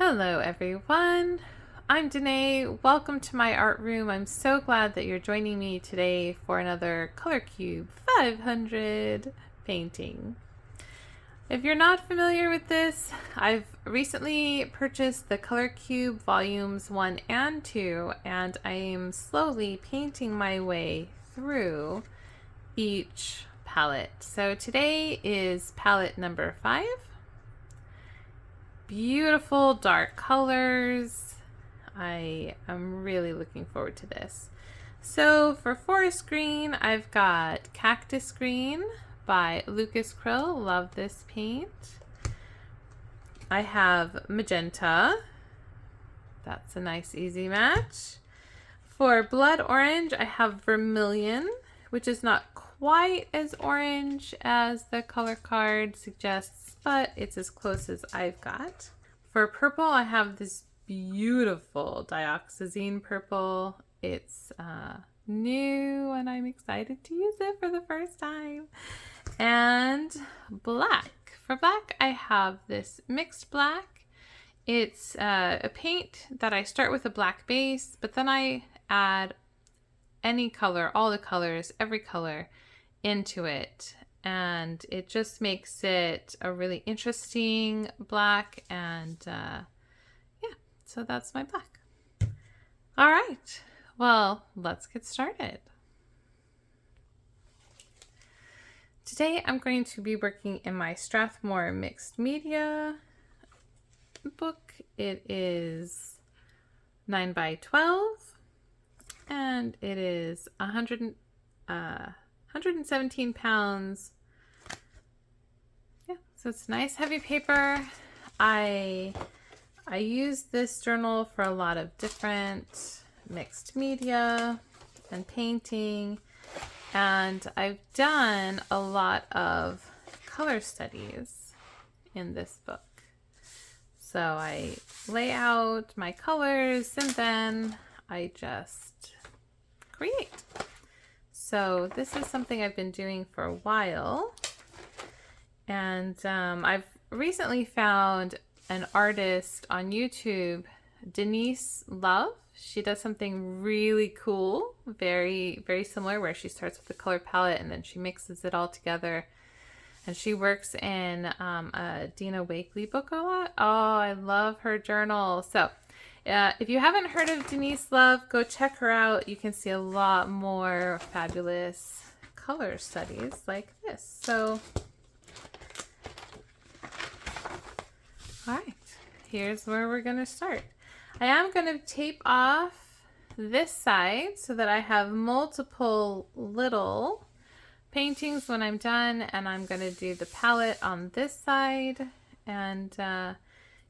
Hello everyone, I'm Danae. Welcome to my art room. I'm so glad that you're joining me today for another Color Cube 500 painting. If you're not familiar with this, I've recently purchased the Color Cube volumes 1 and 2, and I am slowly painting my way through each palette. So today is palette number 5. Beautiful dark colors. I am really looking forward to this. So for forest green, I've got Cactus Green by Lucas Krill. Love this paint. I have Magenta. That's a nice easy match. For blood orange, I have Vermilion, which is not quite as orange as the color card suggests, but it's as close as I've got. For purple, I have this beautiful dioxazine purple. It's new and I'm excited to use it for the first time. And black. For black, I have this mixed black. It's a paint that I start with a black base, but then I add any color, all the colors, every color into it, and it just makes it a really interesting black. And yeah, so that's my black. All right, well, let's get started. Today I'm going to be working in my Strathmore mixed media book. It is 9 by 12 and it is 117 pounds. Yeah, so it's nice heavy paper. I use this journal for a lot of different mixed media and painting, and I've done a lot of color studies in this book. So I lay out my colors and then I just create. So this is something I've been doing for a while, and I've recently found an artist on YouTube, Denise Love. She does something really cool, very, very similar, where she starts with the color palette and then she mixes it all together. And she works in a Dina Wakley book a lot. Oh, I love her journal. So if you haven't heard of Denise Love, go check her out. You can see a lot more fabulous color studies like this. So, all right, here's where we're going to start. I am going to tape off this side so that I have multiple little paintings when I'm done, and I'm going to do the palette on this side. And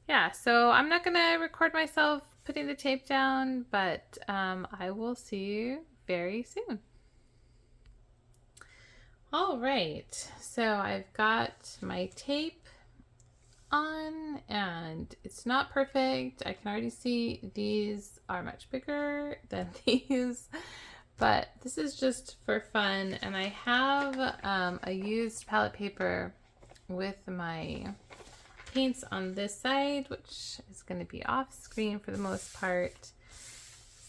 yeah, so I'm not going to record myself putting the tape down, but I will see you very soon. All right, so I've got my tape on and it's not perfect. I can already see these are much bigger than these, but this is just for fun. And I have a used palette paper with my paints on this side, which is going to be off screen for the most part.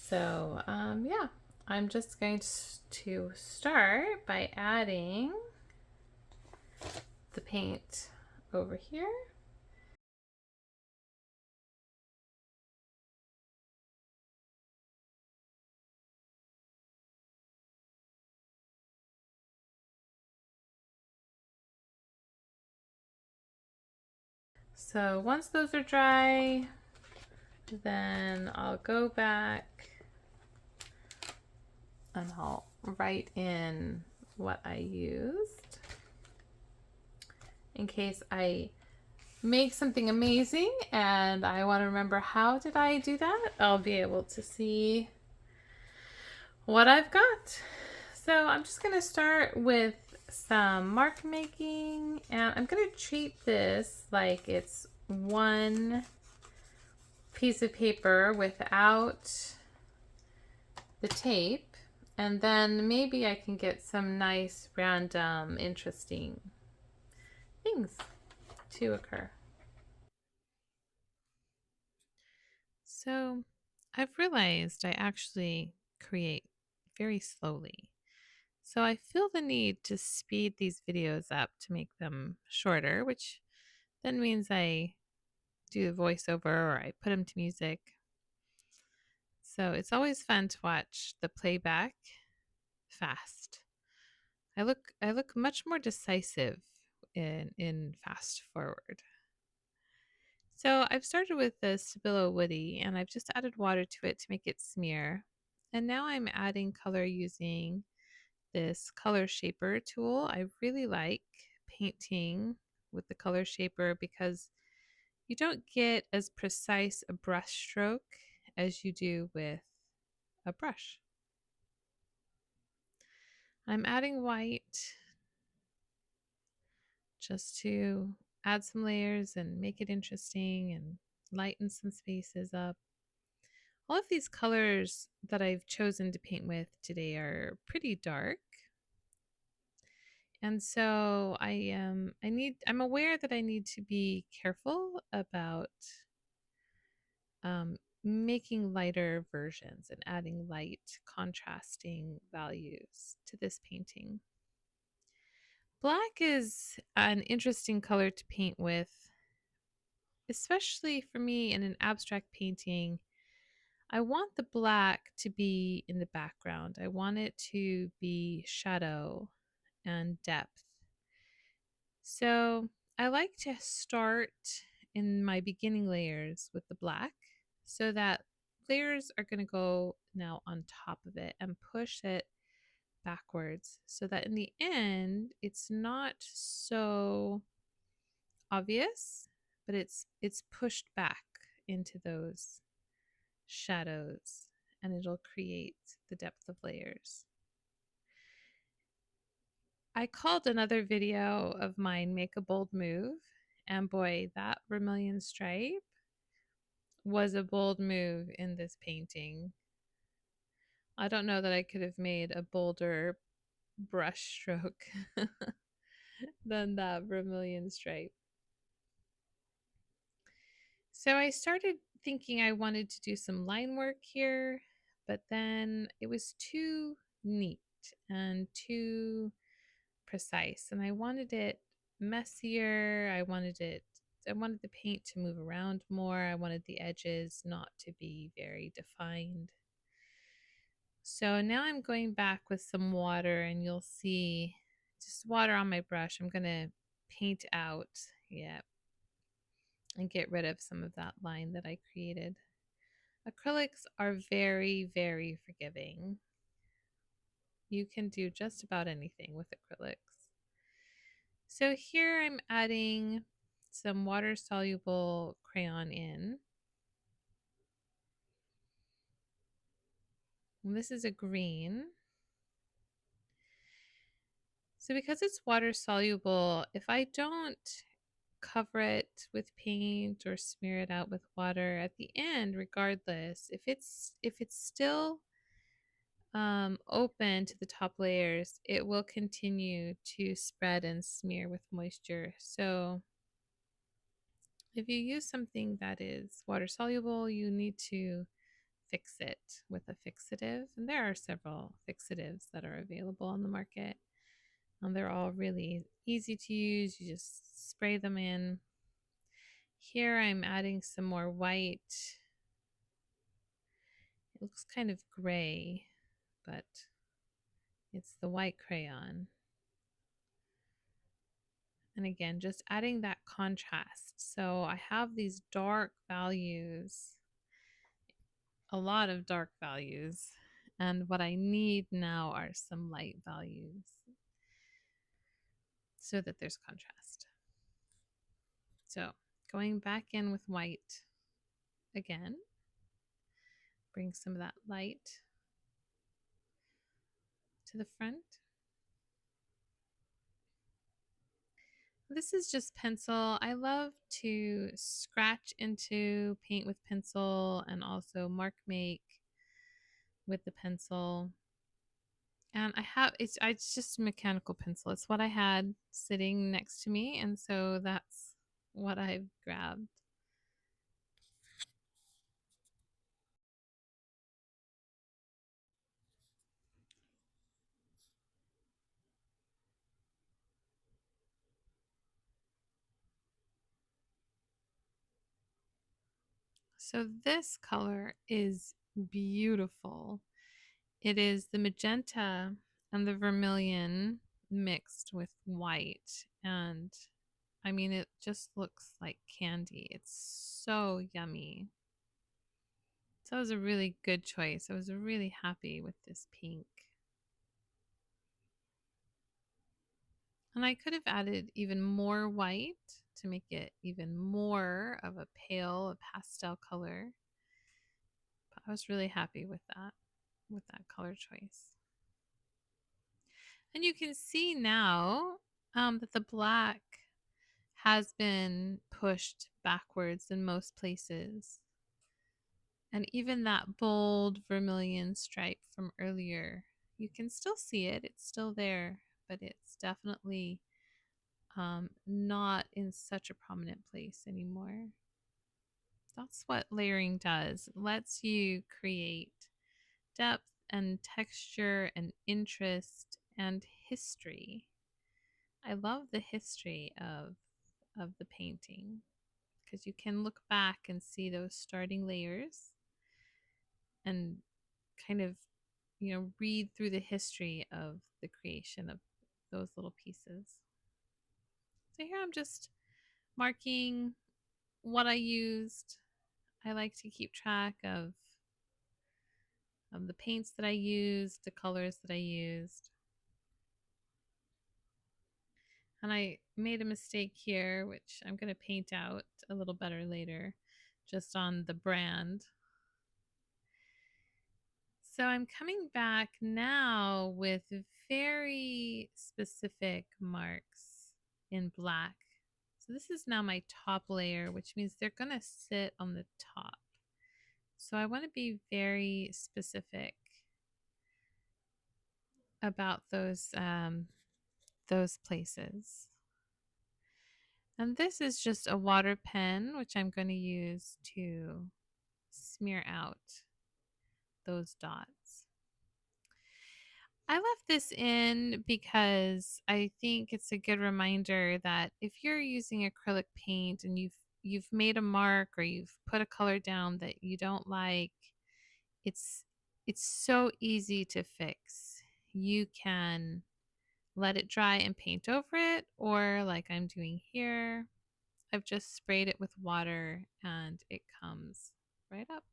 So yeah, I'm just going to start by adding the paint over here. So once those are dry, then I'll go back and I'll write in what I used in case I make something amazing and I want to remember how did I do that. I'll be able to see what I've got. So I'm just going to start with some mark making, and I'm going to treat this like it's one piece of paper without the tape, and then maybe I can get some nice random interesting things to occur. So I've realized I actually create very slowly. So I feel the need to speed these videos up to make them shorter, which then means I do the voiceover or I put them to music. So it's always fun to watch the playback fast. I look much more decisive in fast forward. So I've started with the Stabilo Woody and I've just added water to it to make it smear. And now I'm adding color using this color shaper tool. I really like painting with the color shaper because you don't get as precise a brush stroke as you do with a brush. I'm adding white just to add some layers and make it interesting and lighten some spaces up. All of these colors that I've chosen to paint with today are pretty dark. And so I'm aware that I need to be careful about making lighter versions and adding light contrasting values to this painting. Black is an interesting color to paint with, especially for me in an abstract painting. I want the black to be in the background. I want it to be shadow and depth. So I like to start in my beginning layers with the black so that layers are going to go now on top of it and push it backwards so that in the end it's not so obvious, but it's pushed back into those shadows and it'll create the depth of layers. I called another video of mine Make a Bold Move, and boy, that vermilion stripe was a bold move in this painting. I don't know that I could have made a bolder brush stroke than that vermilion stripe. So I started thinking I wanted to do some line work here, but then it was too neat and too precise, and I wanted it messier. I wanted the paint to move around more. I wanted the edges not to be very defined. So now I'm going back with some water and you'll see just water on my brush. I'm going to paint out, and get rid of some of that line that I created. Acrylics are very, very forgiving. You can do just about anything with acrylics. So here I'm adding some water-soluble crayon in. And this is a green. So because it's water-soluble, if I don't cover it with paint or smear it out with water at the end, regardless, if it's still open to the top layers, it will continue to spread and smear with moisture. So if you use something that is water soluble, you need to fix it with a fixative. And there are several fixatives that are available on the market. They're all really easy to use. You just spray them in. Here I'm adding some more white. It looks kind of gray, but it's the white crayon. And again, just adding that contrast. So I have these dark values, a lot of dark values. And what I need now are some light values so that there's contrast. So going back in with white again, bring some of that light to the front. This is just pencil. I love to scratch into paint with pencil and also mark make with the pencil. And it's just a mechanical pencil. It's what I had sitting next to me, and so that's what I've grabbed. So this color is beautiful. It is the magenta and the vermilion mixed with white. And I mean, it just looks like candy. It's so yummy. So it was a really good choice. I was really happy with this pink. And I could have added even more white to make it even more of a pale, a pastel color. But I was really happy with that color choice. And you can see now that the black has been pushed backwards in most places. And even that bold vermilion stripe from earlier, you can still see it. It's still there, but it's definitely not in such a prominent place anymore. That's what layering does. It lets you create depth and texture and interest and history. I love the history of the painting because you can look back and see those starting layers and kind of, read through the history of the creation of those little pieces. So here I'm just marking what I used. I like to keep track of the paints that I used, the colors that I used. And I made a mistake here, which I'm going to paint out a little better later, just on the brand. So I'm coming back now with very specific marks in black. So this is now my top layer, which means they're going to sit on the top. So I want to be very specific about those places. And this is just a water pen, which I'm going to use to smear out those dots. I left this in because I think it's a good reminder that if you're using acrylic paint and you've made a mark or you've put a color down that you don't like, it's so easy to fix. You can let it dry and paint over it, or like I'm doing here, I've just sprayed it with water and it comes right up.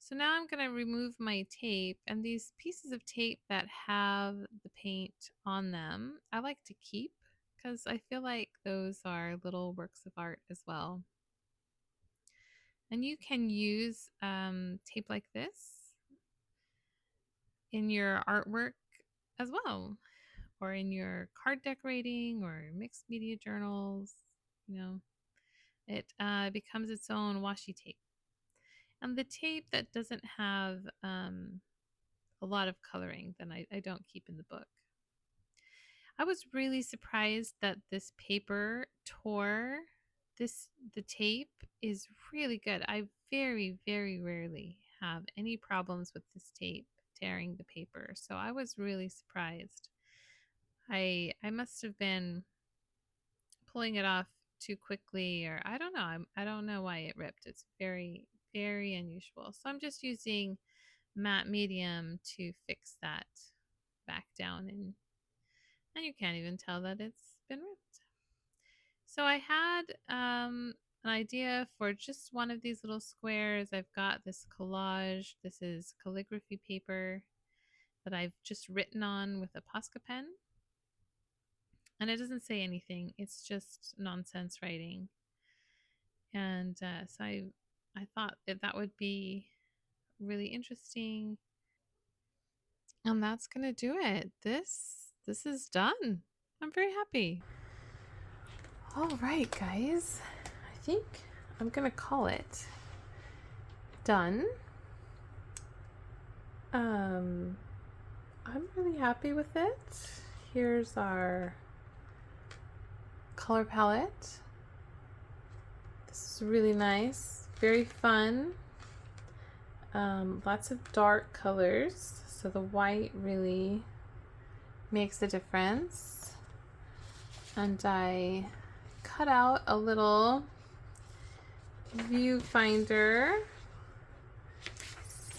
So now I'm going to remove my tape, and these pieces of tape that have the paint on them, I like to keep because I feel like those are little works of art as well. And you can use tape like this in your artwork as well, or in your card decorating or mixed media journals. It becomes its own washi tape. And the tape that doesn't have a lot of coloring, then I don't keep in the book. I was really surprised that this paper tore. The tape is really good. I very, very rarely have any problems with this tape tearing the paper. So I was really surprised. I must have been pulling it off too quickly, or I don't know. I don't know why it ripped. It's very, very unusual. So I'm just using matte medium to fix that back down, and you can't even tell that it's been ripped. So I had an idea for just one of these little squares. I've got this collage. This is calligraphy paper that I've just written on with a Posca pen. And it doesn't say anything. It's just nonsense writing. And so I thought that would be really interesting. And that's going to do it. This is done. I'm very happy. All right, guys. I think I'm going to call it done. I'm really happy with it. Here's our color palette. This is really nice, very fun. Lots of dark colors, so the white really makes a difference. And I cut out a little viewfinder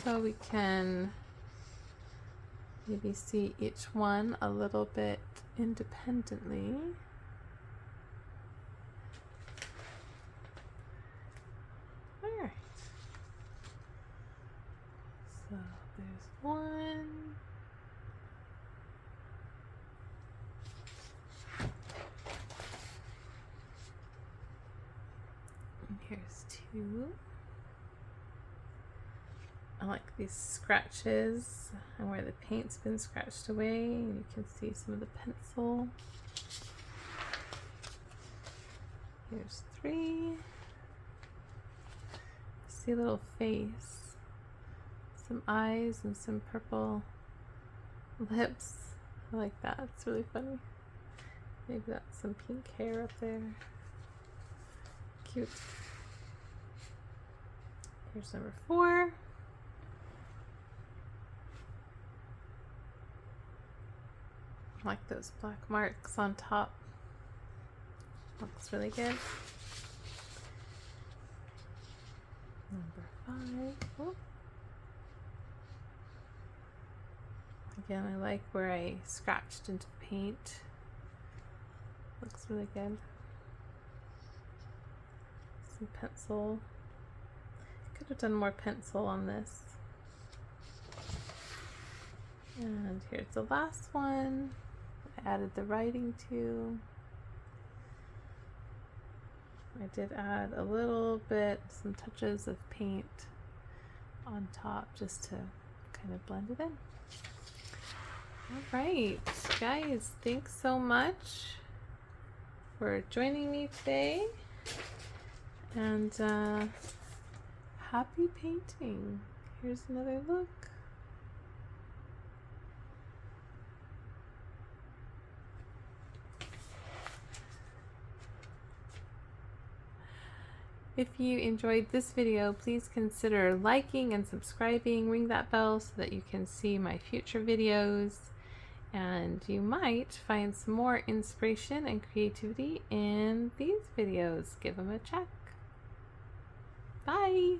so we can maybe see each one a little bit independently. All right. So there's one. And here's two. I like these scratches and where the paint's been scratched away, and you can see some of the pencil. Here's three. See a little face, some eyes, and some purple lips. I like that. It's really funny. Maybe that's some pink hair up there. Cute. Here's number 4. I like those black marks on top. Looks really good. Number 5. Oh. Again, I like where I scratched into the paint. Looks really good. Some pencil. Could have done more pencil on this. And here's the last one. I added the writing to. I did add a little bit, some touches of paint on top just to kind of blend it in. All right, guys, thanks so much for joining me today. And happy painting. Here's another look. If you enjoyed this video, please consider liking and subscribing. Ring that bell so that you can see my future videos. And you might find some more inspiration and creativity in these videos. Give them a check. Bye!